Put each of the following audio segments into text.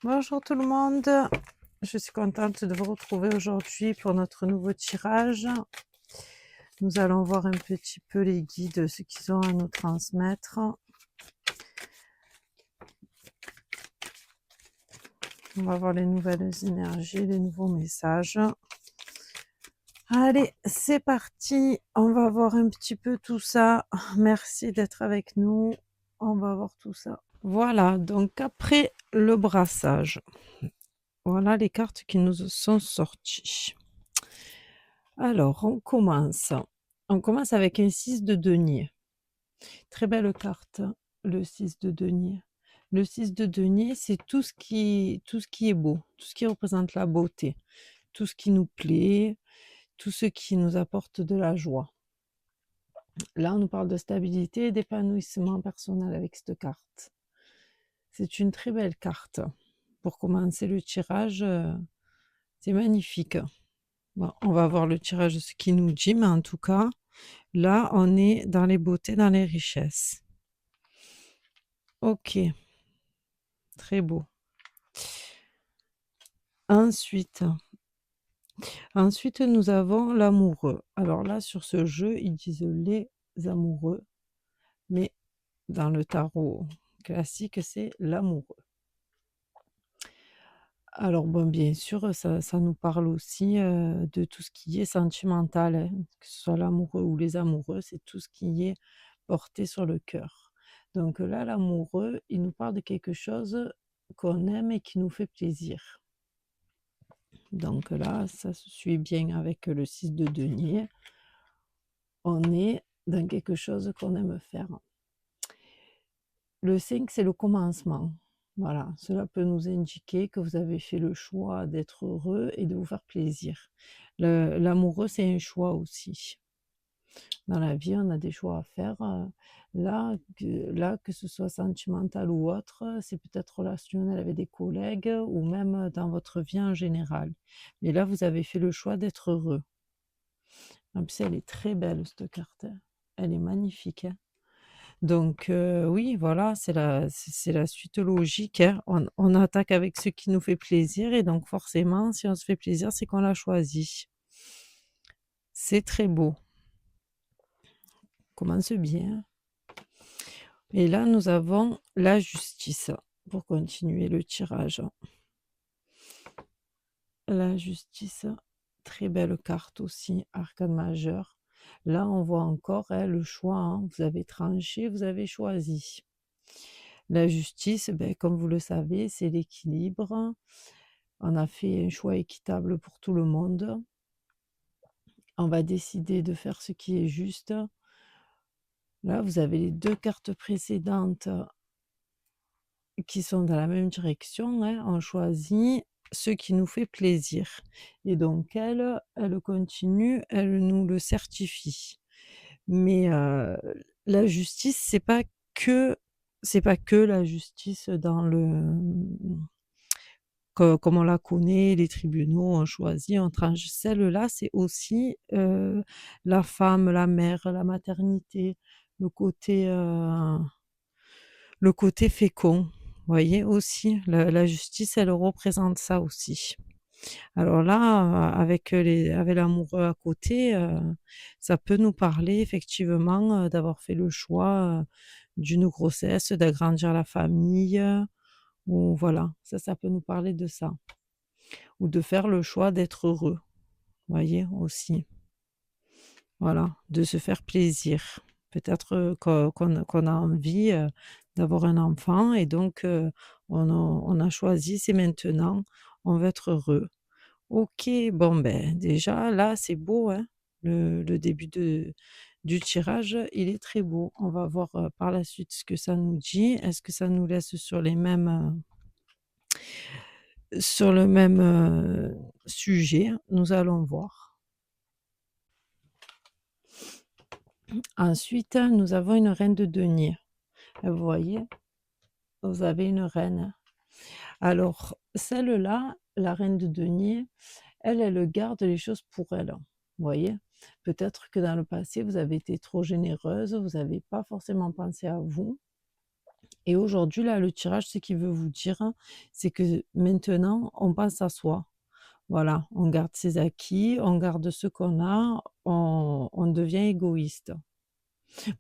Bonjour tout le monde, je suis contente de vous retrouver aujourd'hui pour notre nouveau tirage. Nous allons voir un petit peu les guides, ce qu'ils ont à nous transmettre. On va voir les nouvelles énergies, les nouveaux messages. Allez, c'est parti, on va voir un petit peu tout ça. Merci d'être avec nous, on va voir tout ça. Voilà, donc après le brassage, voilà les cartes qui nous sont sorties. Alors, on commence. On commence avec un 6 de denier. Très belle carte, le 6 de denier. Le 6 de denier, c'est tout ce qui est beau, tout ce qui représente la beauté, tout ce qui nous plaît, tout ce qui nous apporte de la joie. Là, on nous parle de stabilité et d'épanouissement personnel avec cette carte. C'est une très belle carte. Pour commencer le tirage, c'est magnifique. Bon, on va voir le tirage, ce qu'il nous dit, mais en tout cas, là, on est dans les beautés, dans les richesses. Ok, très beau. Ensuite, nous avons l'amoureux. Alors là, sur ce jeu, ils disent les amoureux, mais dans le tarot classique, c'est l'amoureux. Alors bon, bien sûr, ça nous parle aussi de tout ce qui est sentimental, hein, que ce soit l'amoureux ou les amoureux, c'est tout ce qui est porté sur le cœur. Donc là, l'amoureux, il nous parle de quelque chose qu'on aime et qui nous fait plaisir. Donc là, ça se suit bien avec le 6 de denier. On est dans quelque chose qu'on aime faire. Le 5, c'est le commencement. Voilà, cela peut nous indiquer que vous avez fait le choix d'être heureux et de vous faire plaisir. L'amoureux, c'est un choix aussi. Dans la vie, on a des choix à faire. Là, que ce soit sentimental ou autre, c'est peut-être relationnel avec des collègues ou même dans votre vie en général. Mais là, vous avez fait le choix d'être heureux. En plus, elle est très belle, cette carte. Elle est magnifique, hein. Donc oui, voilà, c'est la suite logique, hein. On attaque avec ce qui nous fait plaisir et donc forcément, si on se fait plaisir, c'est qu'on l'a choisi. C'est très beau. Commence bien. Et là, nous avons la justice pour continuer le tirage. La justice, très belle carte aussi, arcane majeur. Là, on voit encore le choix, hein. Vous avez tranché, vous avez choisi. La justice, comme vous le savez, c'est l'équilibre. On a fait un choix équitable pour tout le monde. On va décider de faire ce qui est juste. Là, vous avez les 2 cartes précédentes qui sont dans la même direction, hein. On choisit ce qui nous fait plaisir et donc elle continue, elle nous le certifie. Mais la justice, c'est pas que la justice dans le comme on la connaît, les tribunaux, on choisit, on tranche. Celle-là, c'est aussi la femme, la mère, la maternité, le côté, heu, le côté fécond. Vous voyez aussi, la justice, elle représente ça aussi. Alors là, avec l'amoureux à côté, ça peut nous parler effectivement d'avoir fait le choix d'une grossesse, d'agrandir la famille, ou voilà, ça peut nous parler de ça. Ou de faire le choix d'être heureux, voyez aussi. Voilà, de se faire plaisir. Peut-être qu'on a envie d'avoir un enfant et donc on a choisi, c'est maintenant, on veut être heureux. Ok, bon ben déjà là c'est beau, hein, le début du tirage, il est très beau. On va voir par la suite ce que ça nous dit. Est-ce que ça nous laisse sur les mêmes sur le même sujet? Nous allons voir. Ensuite, nous avons une reine de denier. Vous voyez, vous avez une reine. Alors, celle-là, la reine de denier, elle garde les choses pour elle. Vous voyez, peut-être que dans le passé, vous avez été trop généreuse, vous n'avez pas forcément pensé à vous. Et aujourd'hui, là, le tirage, ce qu'il veut vous dire, c'est que maintenant, on pense à soi. Voilà, on garde ses acquis, on garde ce qu'on a, on devient égoïste.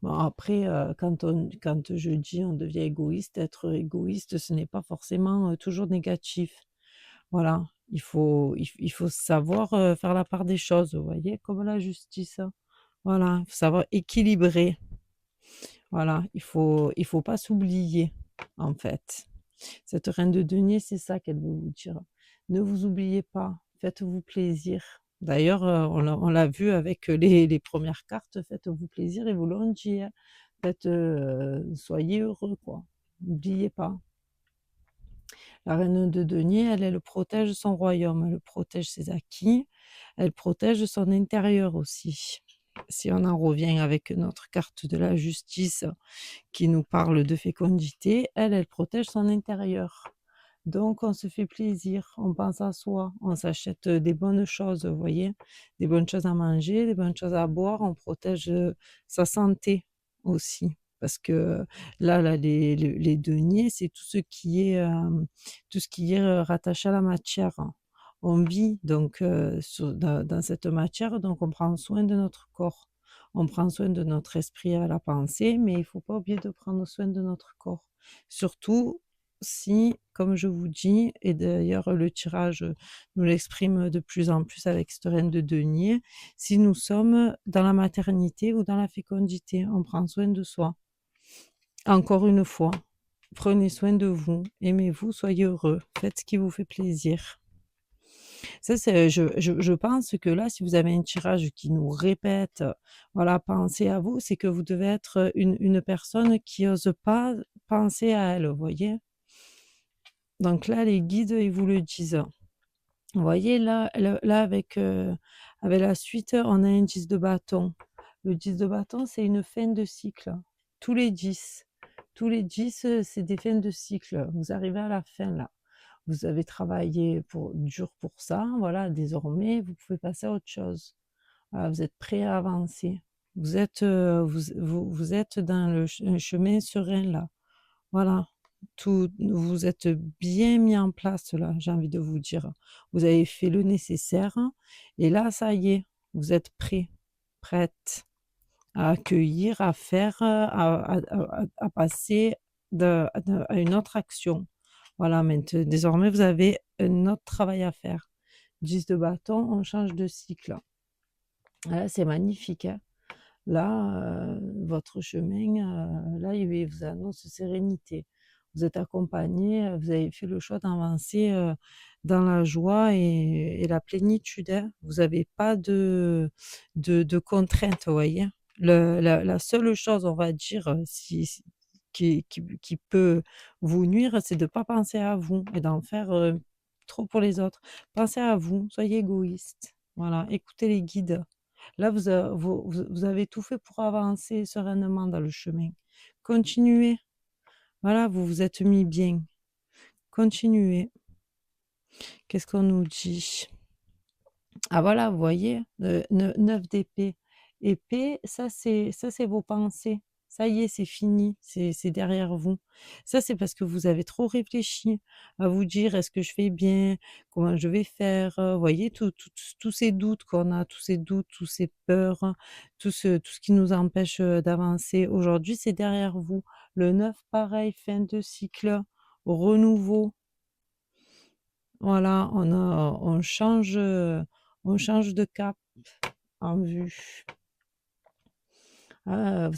Bon après, quand je dis on devient égoïste, être égoïste, ce n'est pas forcément, toujours négatif. Voilà, il faut savoir, faire la part des choses, vous voyez? Comme la justice. Voilà, il faut savoir équilibrer. Voilà, il faut pas s'oublier, en fait. Cette reine de denier, c'est ça qu'elle veut vous dire. Ne vous oubliez pas, faites-vous plaisir. D'ailleurs, on l'a vu avec les premières cartes, faites-vous plaisir, et vous l'ont dit, hein. Soyez heureux, quoi. N'oubliez pas. La reine de denier, elle protège son royaume, elle protège ses acquis, elle protège son intérieur aussi. Si on en revient avec notre carte de la justice qui nous parle de fécondité, elle protège son intérieur. Donc on se fait plaisir, on pense à soi, on s'achète des bonnes choses, vous voyez, des bonnes choses à manger, des bonnes choses à boire, on protège sa santé aussi. Parce que là les deniers, c'est tout ce qui est rattaché à la matière, hein. On vit donc dans cette matière, donc on prend soin de notre corps. On prend soin de notre esprit à la pensée, mais il ne faut pas oublier de prendre soin de notre corps. Surtout si, comme je vous dis, et d'ailleurs le tirage nous l'exprime de plus en plus avec cette reine de denier, si nous sommes dans la maternité ou dans la fécondité, on prend soin de soi. Encore une fois, prenez soin de vous, aimez-vous, soyez heureux, faites ce qui vous fait plaisir. Ça, c'est, je pense que là, si vous avez un tirage qui nous répète, voilà, pensez à vous, c'est que vous devez être une personne qui n'ose pas penser à elle, vous voyez. Donc là, les guides, ils vous le disent. Vous voyez, là avec la suite, on a un 10 de bâton. Le 10 de bâton, c'est une fin de cycle. Tous les 10. Tous les 10, c'est des fins de cycle. Vous arrivez à la fin, là. Vous avez travaillé dur pour ça. Voilà, désormais, vous pouvez passer à autre chose. Voilà, vous êtes prêt à avancer. Vous êtes dans un chemin serein, là. Voilà, vous êtes bien mis en place là, j'ai envie de vous dire. Vous avez fait le nécessaire et là, ça y est, vous êtes prêt, prête à accueillir, à faire, à passer à une autre action. Voilà, maintenant, désormais, vous avez un autre travail à faire. 10 de bâton, on change de cycle. Là, c'est magnifique, hein. Là, votre chemin, là, il vous annonce sérénité. Vous êtes accompagné, vous avez fait le choix d'avancer dans la joie et la plénitude, hein. Vous n'avez pas de contraintes, vous voyez. La seule chose, on va dire, qui peut vous nuire, c'est de ne pas penser à vous et d'en faire trop pour les autres. Pensez à vous, soyez égoïste. Voilà, écoutez les guides. Là, vous avez tout fait pour avancer sereinement dans le chemin. Continuez. Voilà, vous vous êtes mis bien. Continuez. Qu'est-ce qu'on nous dit? Ah voilà, vous voyez, 9 d'épée. Épée, ça c'est vos pensées. Ça y est, c'est fini, c'est derrière vous. Ça, c'est parce que vous avez trop réfléchi à vous dire: «Est-ce que je fais bien? Comment je vais faire?» Vous voyez, tous ces doutes qu'on a, tous ces doutes, tous ces peurs, tout ce qui nous empêche, d'avancer. Aujourd'hui, c'est derrière vous. Le 9, pareil, fin de cycle, renouveau. Voilà, on change de cap en vue. Vous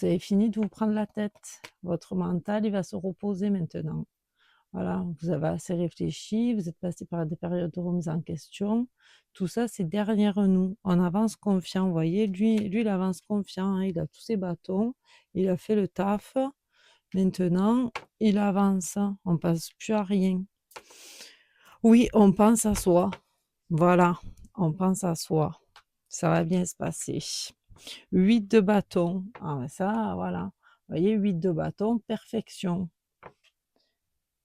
avez fini de vous prendre la tête. Votre mental, il va se reposer maintenant. Voilà, vous avez assez réfléchi, vous êtes passé par des périodes de remise en question. Tout ça, c'est derrière nous. On avance confiant, vous voyez. Lui, il avance confiant, hein, il a tous ses bâtons, il a fait le taf. Maintenant, il avance, on ne passe plus à rien. Oui, on pense à soi. Voilà, on pense à soi. Ça va bien se passer. 8 de bâton. Ah, ben ça, voilà. Vous voyez, 8 de bâton, perfection.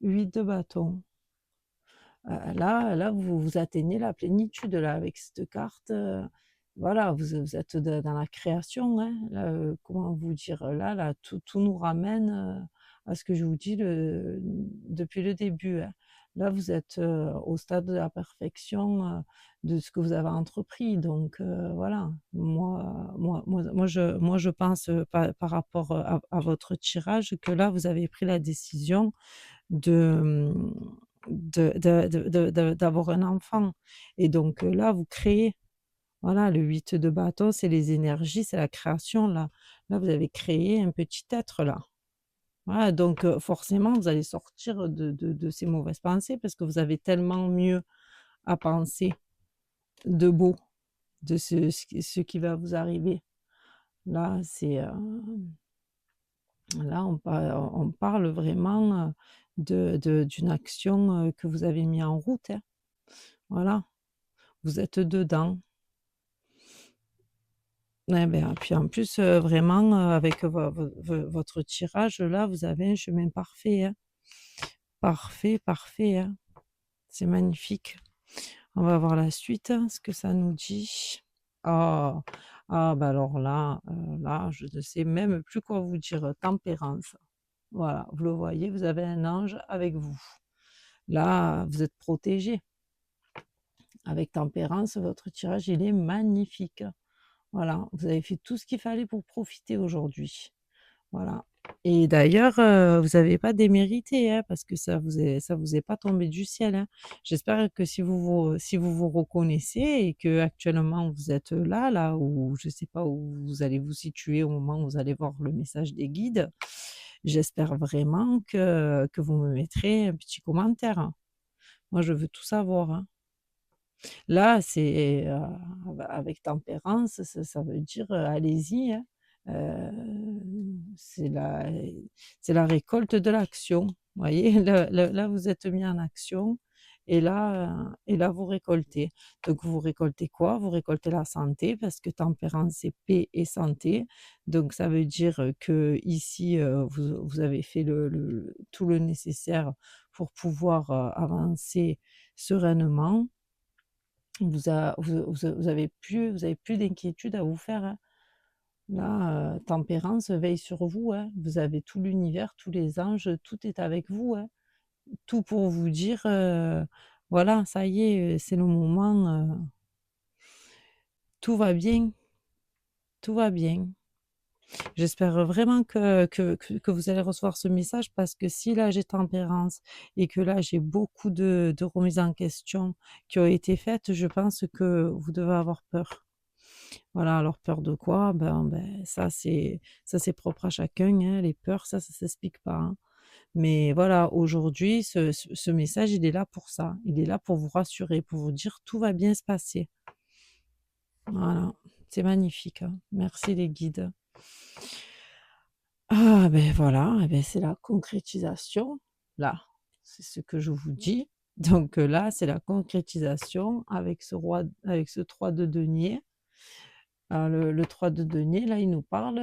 8 de bâton. Là, vous atteignez la plénitude là, avec cette carte. voilà, vous êtes dans la création, hein, là, comment vous dire? Là, tout nous ramène, à ce que je vous dis depuis le début, hein. Là, vous êtes, au stade de la perfection, de ce que vous avez entrepris, donc voilà. Moi, je pense, par rapport, à votre tirage, que là, vous avez pris la décision de, d'avoir un enfant, et donc là, vous créez. Voilà, le 8 de bâton, c'est les énergies, c'est la création là. Là, vous avez créé un petit être là. Voilà, donc forcément, vous allez sortir de ces mauvaises pensées parce que vous avez tellement mieux à penser de beau, de ce qui va vous arriver. Là, là, on parle vraiment, d'une action, que vous avez mis en route, hein. Voilà, vous êtes dedans. Ouais, ben, puis en plus, vraiment, avec votre tirage là, vous avez un chemin parfait, hein. Parfait, parfait, hein. C'est magnifique. On va voir la suite, hein, ce que ça nous dit. Ah! Ah bah, alors là, là, je ne sais même plus quoi vous dire. Tempérance. Voilà, vous le voyez, vous avez un ange avec vous. Là, vous êtes protégé. Avec tempérance, votre tirage, il est magnifique. Voilà, vous avez fait tout ce qu'il fallait pour profiter aujourd'hui. Voilà, et d'ailleurs, vous n'avez pas démérité, hein, parce que ça vous est pas tombé du ciel, hein. J'espère que si vous vous reconnaissez et que actuellement vous êtes là où je ne sais pas où vous allez vous situer au moment où vous allez voir le message des guides, j'espère vraiment que vous me mettrez un petit commentaire, hein. Moi, je veux tout savoir, hein. Là, c'est, avec tempérance, ça veut dire, allez-y, hein. C'est la récolte de l'action. Vous voyez? Là, vous êtes mis en action, et là, vous récoltez. Donc vous récoltez quoi? Vous récoltez la santé, parce que tempérance, c'est paix et santé. Donc ça veut dire, qu'ici, vous avez fait tout le nécessaire pour pouvoir, avancer sereinement. Vous avez plus d'inquiétude à vous faire, hein. Là, tempérance veille sur vous, hein. Vous avez tout l'univers, tous les anges, tout est avec vous, hein. Tout pour vous dire, voilà, ça y est, c'est le moment, tout va bien, tout va bien. J'espère vraiment que vous allez recevoir ce message, parce que si là j'ai tempérance et que là j'ai beaucoup de remises en question qui ont été faites, je pense que vous devez avoir peur. Voilà, alors peur de quoi? Ça c'est propre à chacun, hein, les peurs, ça s'explique pas, hein. Mais voilà, aujourd'hui, ce message, il est là pour ça. Il est là pour vous rassurer, pour vous dire: «Tout va bien se passer». Voilà, c'est magnifique, hein. Merci les guides. Ah ben voilà, et beh, c'est la concrétisation, là, c'est ce que je vous dis. Donc là, c'est la concrétisation avec ce 3 de denier. Alors le 3 de denier, là, il nous parle,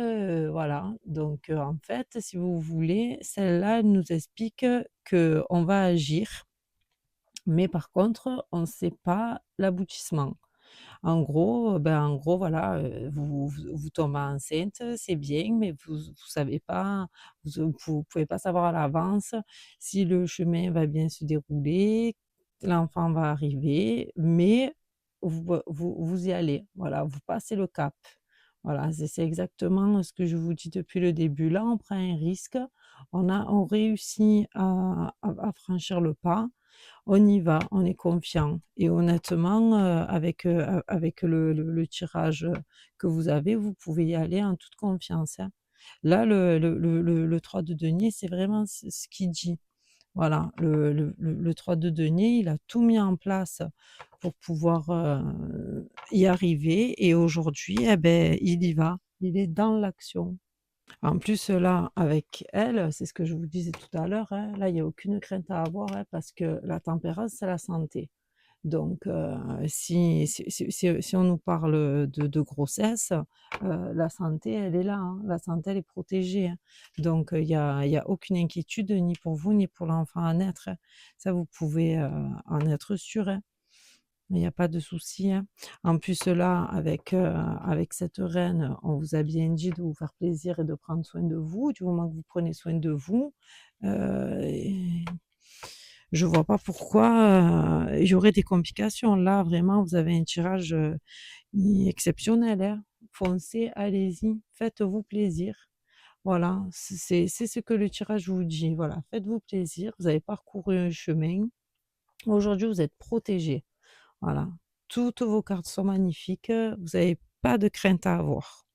voilà, donc en fait, si vous voulez, celle-là, elle nous explique qu'on va agir, mais par contre, on ne sait pas l'aboutissement. En gros, en gros, voilà, vous tombez enceinte, c'est bien, mais vous savez pas, vous pouvez pas savoir à l'avance si le chemin va bien se dérouler, l'enfant va arriver, mais vous y allez, voilà, vous passez le cap. Voilà, c'est exactement ce que je vous dis depuis le début. Là, on prend un risque, on réussit à franchir le pas, on y va, on est confiant, et honnêtement, avec le tirage, que vous avez, vous pouvez y aller en toute confiance, hein. Là, le 3 de denier, c'est vraiment ce qu'il dit. Voilà, le 3 de denier, il a tout mis en place pour pouvoir, y arriver, et aujourd'hui, eh beh, il y va. Il est dans l'action. En plus, là, avec elle, c'est ce que je vous disais tout à l'heure, hein, là, il y a aucune crainte à avoir, hein, parce que la tempérance, c'est la santé. Donc, si on nous parle, de grossesse, la santé, elle est là, hein, la santé, elle est protégée, hein. Donc, il y a aucune inquiétude, ni pour vous, ni pour l'enfant à naître, hein. Ça, vous pouvez, en être sûr, hein. il n'y a pas de souci, hein. En plus là, avec cette reine, on vous a bien dit de vous faire plaisir et de prendre soin de vous. Du moment que vous prenez soin de vous, et je vois pas pourquoi, il y aurait des complications. Là, vraiment, vous avez un tirage, exceptionnel, hein. Foncez, allez-y, faites-vous plaisir. Voilà, c'est ce que le tirage vous dit. Voilà, faites-vous plaisir, vous avez parcouru un chemin. Aujourd'hui, vous êtes protégés. Voilà, toutes vos cartes sont magnifiques, vous avez pas de crainte à avoir.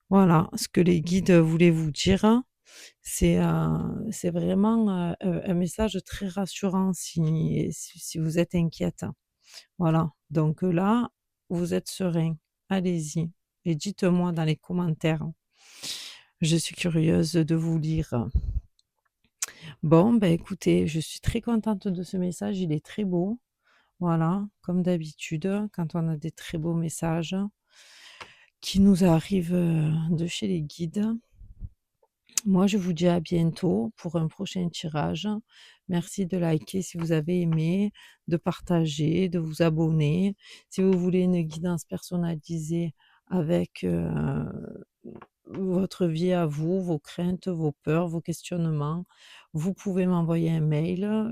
Voilà, ce que les guides voulaient vous dire, c'est vraiment, un message très rassurant si vous êtes inquiète. Voilà, donc là, vous êtes serein. Allez-y et dites-moi dans les commentaires. Je suis curieuse de vous lire. Bon, ben écoutez, je suis très contente de ce message, il est très beau. Voilà, comme d'habitude, quand on a des très beaux messages qui nous arrivent de chez les guides. Moi, je vous dis à bientôt pour un prochain tirage. Merci de liker si vous avez aimé, de partager, de vous abonner. Si vous voulez une guidance personnalisée avec votre vie à vous, vos craintes, vos peurs, vos questionnements, vous pouvez m'envoyer un mail.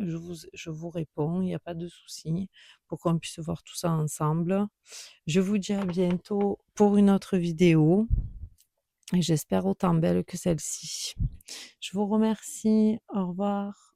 Je vous réponds, il n'y a pas de souci, pour qu'on puisse voir tout ça ensemble. Je vous dis à bientôt pour une autre vidéo et j'espère autant belle que celle-ci. Je vous remercie. Au revoir.